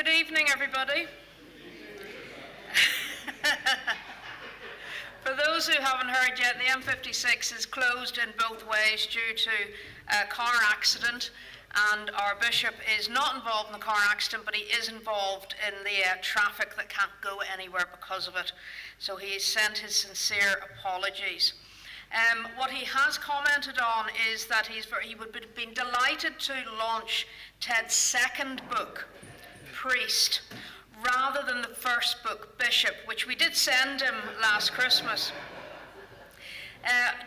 Good evening, everybody. For those who haven't heard yet, the M56 is closed in both ways due to a car accident, and our bishop is not involved in the car accident, but he is involved in the traffic that can't go anywhere because of it. So he has sent his sincere apologies. What he has commented on is that he would have been delighted to launch Ted's second book, Priest, rather than the first book, Bishop, which we did send him last Christmas.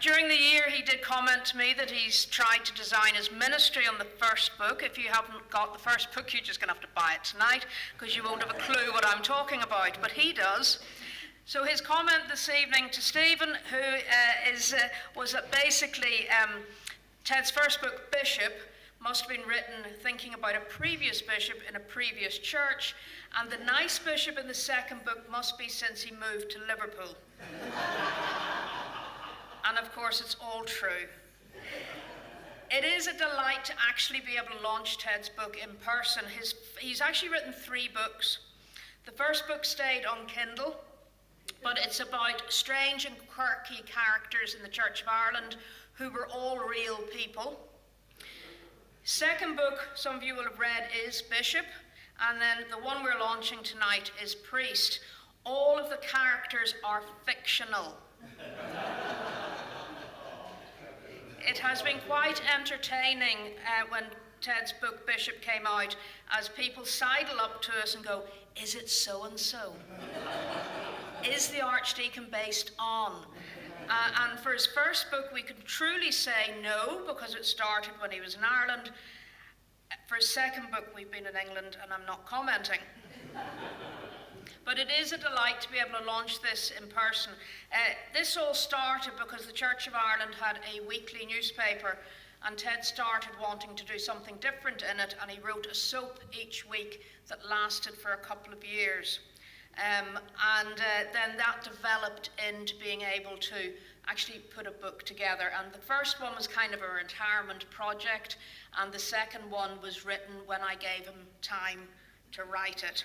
During the year, he did comment to me that he's tried to design his ministry on the first book. If you haven't got the first book, you're just going to have to buy it tonight, because you won't have a clue what I'm talking about, but he does. So his comment this evening to Stephen, who was that basically Ted's first book, Bishop, must have been written thinking about a previous bishop in a previous church, and the nice bishop in the second book must be since he moved to Liverpool. And of course, it's all true. It is a delight to actually be able to launch Ted's book in person. He's actually written 3 books. The first book stayed on Kindle, but it's about strange and quirky characters in the Church of Ireland who were all real people. Second book, some of you will have read, is Bishop, and then the one we're launching tonight is Priest. All of the characters are fictional. It has been quite entertaining when Ted's book Bishop came out, as people sidle up to us and go, "Is it so-and-so? Is the Archdeacon based on?" And for his first book, we can truly say no, because it started when he was in Ireland. For his second book, we've been in England, and I'm not commenting. But it is a delight to be able to launch this in person. This all started because the Church of Ireland had a weekly newspaper, and Ted started wanting to do something different in it, and he wrote a soap each week that lasted for a couple of years. Then that developed into being able to actually put a book together. And the first one was kind of a retirement project, and the second one was written when I gave him time to write it.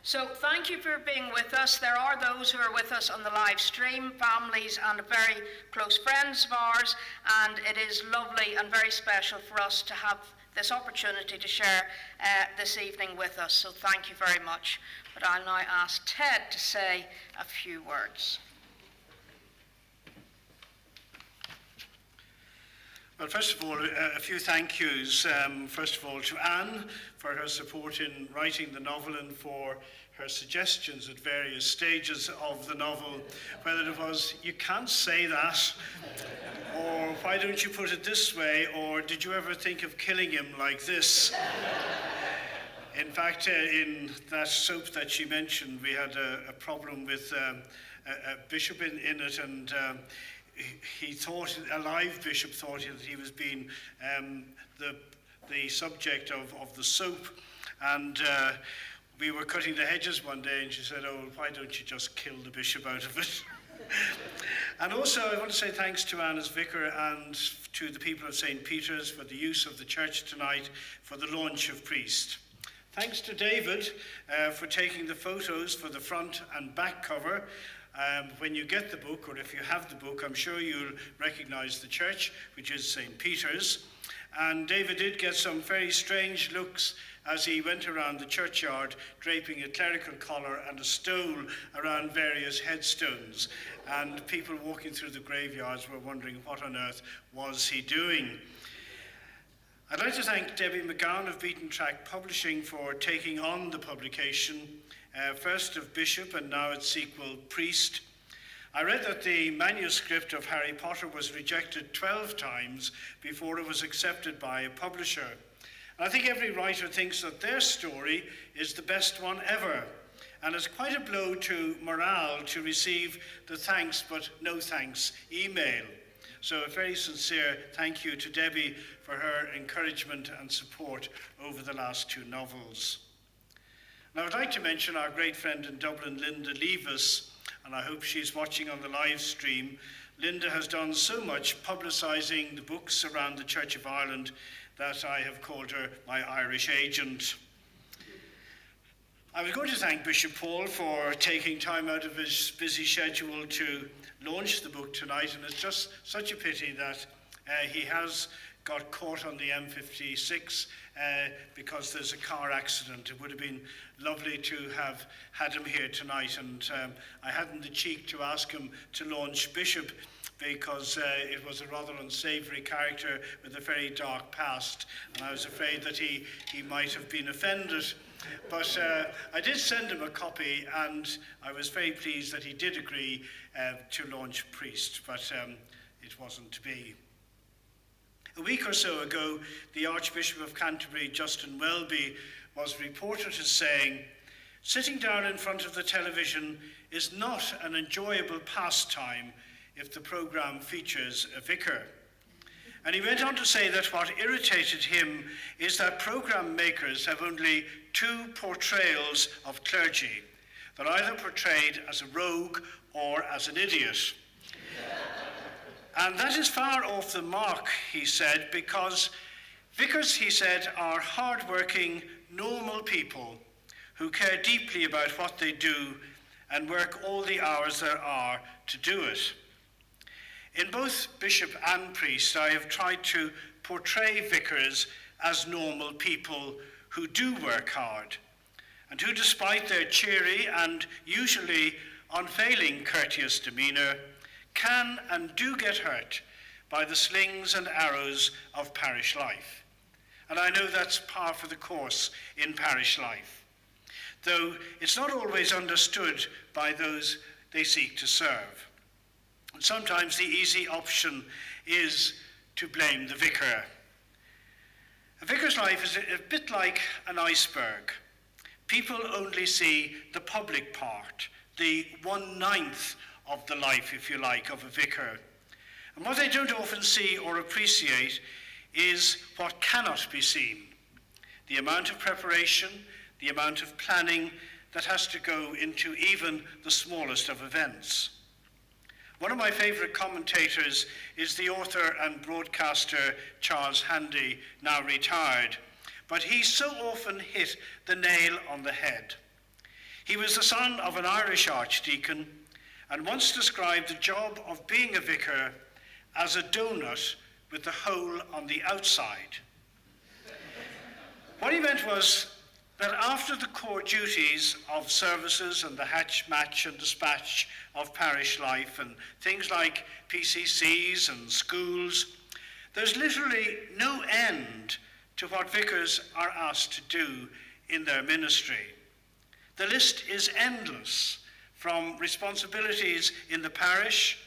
So thank you for being with us. There are those who are with us on the live stream, families and very close friends of ours, and it is lovely and very special for us to have this opportunity to share this evening with us. So thank you very much. But I'll now ask Ted to say a few words. Well, first of all, a few thank yous. First of all, to Anne for her support in writing the novel and for her suggestions at various stages of the novel, whether it was, "You can't say that," or "Why don't you put it this way," or "Did you ever think of killing him like this?" In fact, in that soap that she mentioned, we had a problem with a bishop in it, and he thought, a live bishop thought that he was being the subject of the soap, and we were cutting the hedges one day, and she said, "Oh, why don't you just kill the bishop out of it?" And also, I want to say thanks to Anne as vicar and to the people of St. Peter's for the use of the church tonight for the launch of Priest. Thanks to David for taking the photos for the front and back cover. When you get the book, or if you have the book, I'm sure you'll recognize the church, which is St. Peter's. And David did get some very strange looks as he went around the churchyard draping a clerical collar and a stole around various headstones. And people walking through the graveyards were wondering what on earth was he doing. I'd like to thank Debbie McGowan of Beaten Track Publishing for taking on the publication, first of Bishop and now its sequel, Priest. I read that the manuscript of Harry Potter was rejected 12 times before it was accepted by a publisher. And I think every writer thinks that their story is the best one ever. And it's quite a blow to morale to receive the thanks but no thanks email. So a very sincere thank you to Debbie for her encouragement and support over the last 2 novels. Now I'd like to mention our great friend in Dublin, Linda Levis, and I hope she's watching on the live stream. Linda has done so much publicising the books around the Church of Ireland that I have called her my Irish agent. I was going to thank Bishop Paul for taking time out of his busy schedule to launch the book tonight, and it's just such a pity that he has got caught on the M56 because there's a car accident. It would have been lovely to have had him here tonight, and I hadn't the cheek to ask him to launch Bishop because it was a rather unsavoury character with a very dark past, and I was afraid that he might have been offended. But I did send him a copy, and I was very pleased that he did agree to launch Priest, but it wasn't to be. A week or so ago, the Archbishop of Canterbury, Justin Welby, was reported as saying, "Sitting down in front of the television is not an enjoyable pastime if the programme features a vicar." And he went on to say that what irritated him is that programme makers have only two portrayals of clergy. They're either portrayed as a rogue or as an idiot. And that is far off the mark, he said, because vicars, he said, are hard-working, normal people who care deeply about what they do and work all the hours there are to do it. In both bishop and priest, I have tried to portray vicars as normal people who do work hard and who, despite their cheery and usually unfailing courteous demeanour, can and do get hurt by the slings and arrows of parish life. And I know that's par for the course in parish life, though it's not always understood by those they seek to serve. And sometimes the easy option is to blame the vicar. A vicar's life is a bit like an iceberg. People only see the public part, the 1/9 of the life, if you like, of a vicar. And what they don't often see or appreciate is what cannot be seen. The amount of preparation, the amount of planning that has to go into even the smallest of events. One of my favourite commentators is the author and broadcaster Charles Handy, now retired, but he so often hit the nail on the head. He was the son of an Irish archdeacon and once described the job of being a vicar as a donut with the hole on the outside. What he meant was that after the core duties of services and the hatch, match and dispatch of parish life and things like PCCs and schools, there's literally no end to what vicars are asked to do in their ministry. The list is endless, from responsibilities in the parish,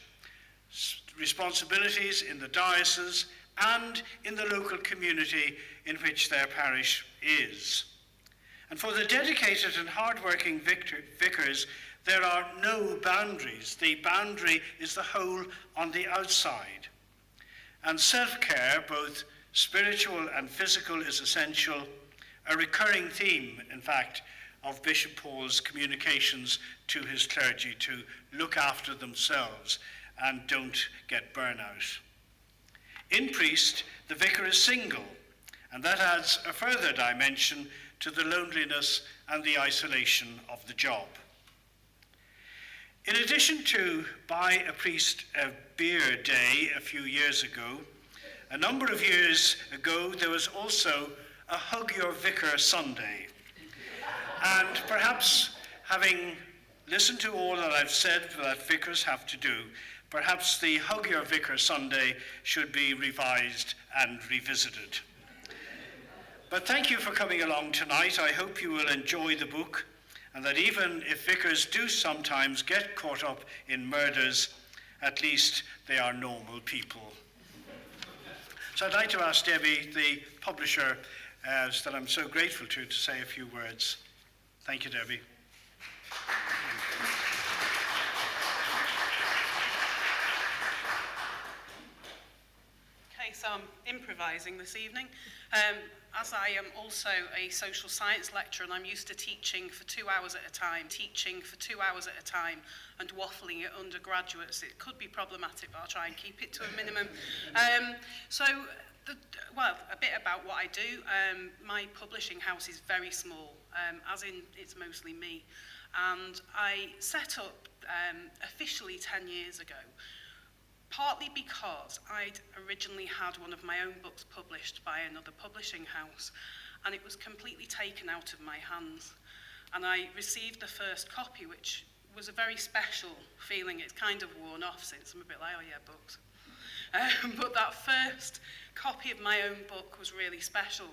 responsibilities in the diocese, and in the local community in which their parish is. And for the dedicated and hard-working vicars, there are no boundaries. The boundary is the hole on the outside. And self-care, both spiritual and physical, is essential, a recurring theme, in fact, of Bishop Paul's communications to his clergy to look after themselves and don't get burnout. In priest, the vicar is single, and that adds a further dimension to the loneliness and the isolation of the job. In addition to Buy a Priest a Beer Day a few years ago, a number of years ago there was also a Hug Your Vicar Sunday. And perhaps, having listened to all that I've said that vicars have to do, perhaps the Hug Your Vicar Sunday should be revised and revisited. But thank you for coming along tonight. I hope you will enjoy the book, and that even if vicars do sometimes get caught up in murders, at least they are normal people. So I'd like to ask Debbie, the publisher, that I'm so grateful to say a few words. Thank you, Debbie. Okay, so I'm improvising this evening. As I am also a social science lecturer and I'm used to teaching for 2 hours at a time, and waffling at undergraduates, it could be problematic, but I'll try and keep it to a minimum. Well, a bit about what I do. My publishing house is very small, as in it's mostly me. And I set up officially 10 years ago, partly because I'd originally had one of my own books published by another publishing house, and it was completely taken out of my hands. And I received the first copy, which was a very special feeling. It's kind of worn off since. I'm a bit like, oh yeah, books. But that first copy of my own book was really special.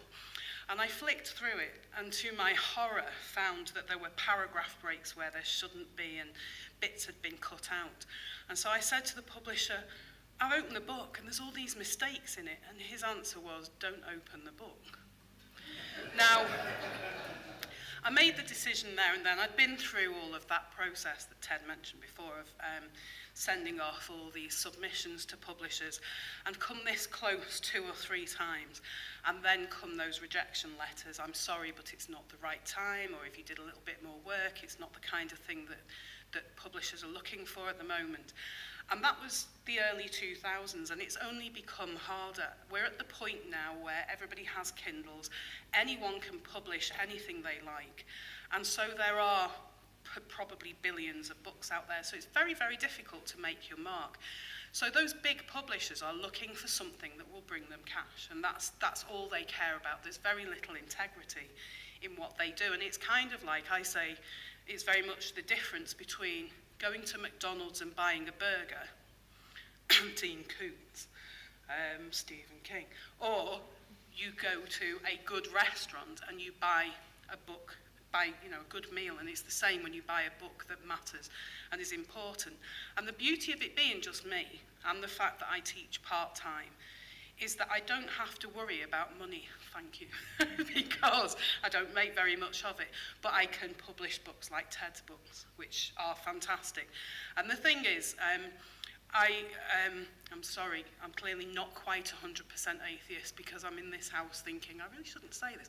And I flicked through it, and to my horror, found that there were paragraph breaks where there shouldn't be, and bits had been cut out. And so I said to the publisher, I've opened the book, and there's all these mistakes in it. And his answer was, don't open the book. Now, I made the decision there and then. I'd been through all of that process that Ted mentioned before of sending off all these submissions to publishers, and come this close 2 or 3 times, and then come those rejection letters. I'm sorry, but it's not the right time, or if you did a little bit more work, it's not the kind of thing that publishers are looking for at the moment. And that was the early 2000s, and it's only become harder. We're at the point now where everybody has Kindles, anyone can publish anything they like, and so there are probably billions of books out there, so it's very, very difficult to make your mark. So those big publishers are looking for something that will bring them cash, and that's all they care about. There's very little integrity in what they do, and it's kind of like, I say, it's very much the difference between going to McDonald's and buying a burger, Dean Koontz, Stephen King, or you go to a good restaurant and you buy a book, buy a good meal, and it's the same when you buy a book that matters and is important. And the beauty of it being just me, and the fact that I teach part-time, is that I don't have to worry about money, thank you, because I don't make very much of it, but I can publish books like Ted's books, which are fantastic. And the thing is, I'm sorry, I'm clearly not quite 100% atheist, because I'm in this house thinking, I really shouldn't say this.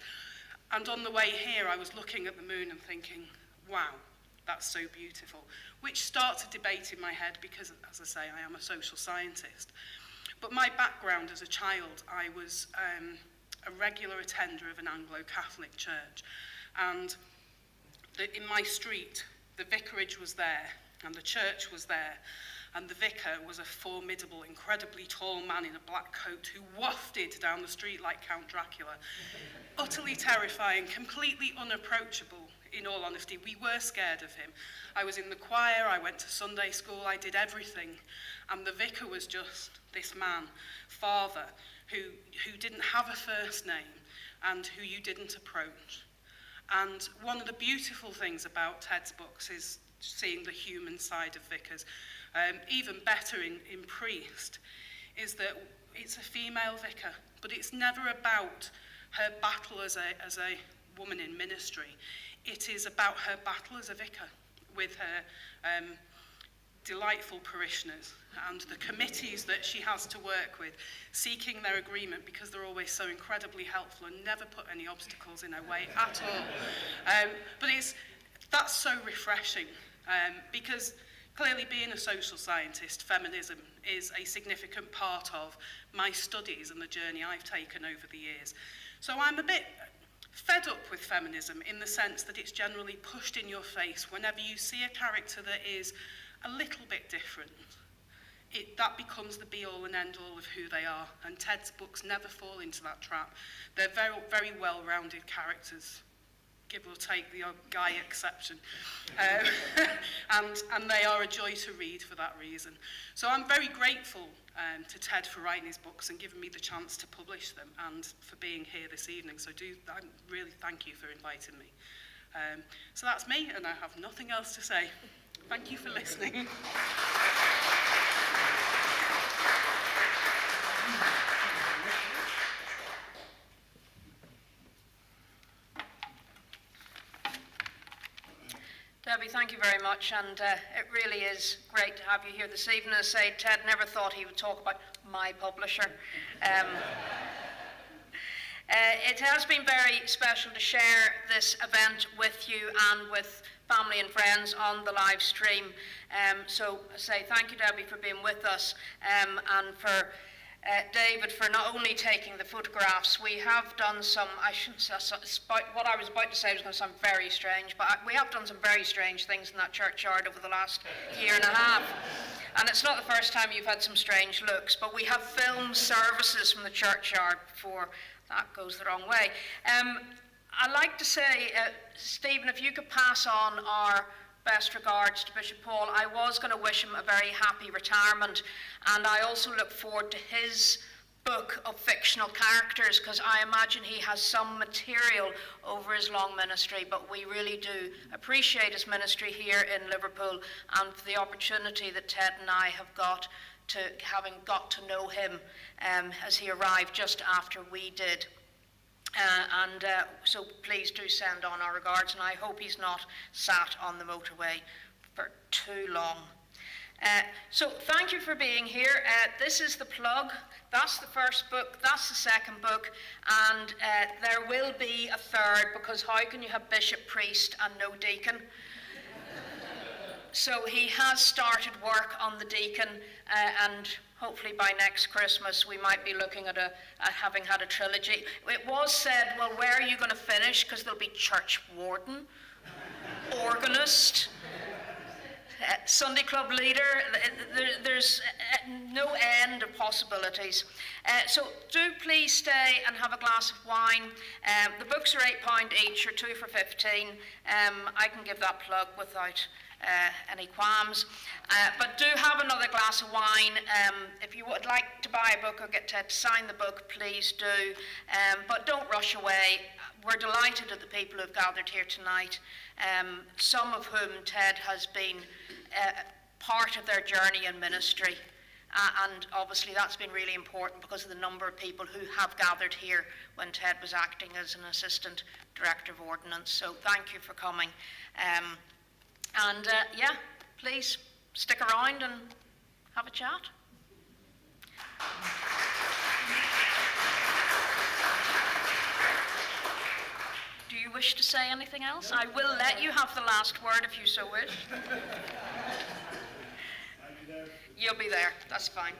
And on the way here, I was looking at the moon and thinking, wow, that's so beautiful, which starts a debate in my head because, as I say, I am a social scientist. But my background as a child, I was a regular attender of an Anglo-Catholic church. And in my street, the vicarage was there, and the church was there, and the vicar was a formidable, incredibly tall man in a black coat who wafted down the street like Count Dracula. Utterly terrifying, completely unapproachable, in all honesty. We were scared of him. I was in the choir, I went to Sunday school, I did everything. And the vicar was just this man, father, who didn't have a first name and who you didn't approach. And one of the beautiful things about Ted's books is seeing the human side of vicars. Even better in Priest is that it's a female vicar, but it's never about her battle as a woman in ministry. It is about her battle as a vicar with her delightful parishioners and the committees that she has to work with, seeking their agreement because they're always so incredibly helpful and never put any obstacles in her way at all. But that's so refreshing because clearly being a social scientist, feminism is a significant part of my studies and the journey I've taken over the years. So I'm a bit fed up with feminism in the sense that it's generally pushed in your face whenever you see a character that is a little bit different. That becomes the be-all and end-all of who they are, and Ted's books never fall into that trap. They're very, very well-rounded characters, give or take the guy exception, and they are a joy to read for that reason. So I'm very grateful to Ted for writing his books and giving me the chance to publish them, and for being here this evening. So I really thank you for inviting me. So that's me, and I have nothing else to say. Thank you for listening. Debbie, thank you very much, and it really is great to have you here this evening. As I say, Ted never thought he would talk about my publisher. It has been very special to share this event with you and with family and friends on the live stream. So I say thank you, Debbie, for being with us, and for David for not only taking the photographs. We have done some, I shouldn't say, what I was about to say was going to sound very strange, but we have done some very strange things in that churchyard over the last year and a half. And it's not the first time you've had some strange looks, but we have filmed services from the churchyard before that goes the wrong way. I'd like to say, Stephen, if you could pass on our best regards to Bishop Paul. I was going to wish him a very happy retirement, and I also look forward to his book of fictional characters, because I imagine he has some material over his long ministry, but we really do appreciate his ministry here in Liverpool and for the opportunity that Ted and I have got to, having got to know him as he arrived just after we did. So please do send on our regards, and I hope he's not sat on the motorway for too long. So thank you for being here. This is the plug. That's the first book, that's the second book, and there will be a third, because how can you have bishop, priest and no deacon? So he has started work on the deacon, and hopefully by next Christmas we might be looking at having had a trilogy. It was said, well, where are you going to finish? Because there'll be church warden, organist, Sunday club leader. There's no end of possibilities. So do please stay and have a glass of wine. The books are £8 each, or 2 for 15. I can give that plug without any qualms. But do have another glass of wine. If you would like to buy a book or get Ted to sign the book, please do. But don't rush away. We're delighted at the people who've gathered here tonight, some of whom Ted has been part of their journey in ministry. And obviously that's been really important because of the number of people who have gathered here when Ted was acting as an assistant director of ordnance. So thank you for coming. Yeah, please stick around and have a chat. Do you wish to say anything else? I will let you have the last word if you so wish. You'll be there, that's fine.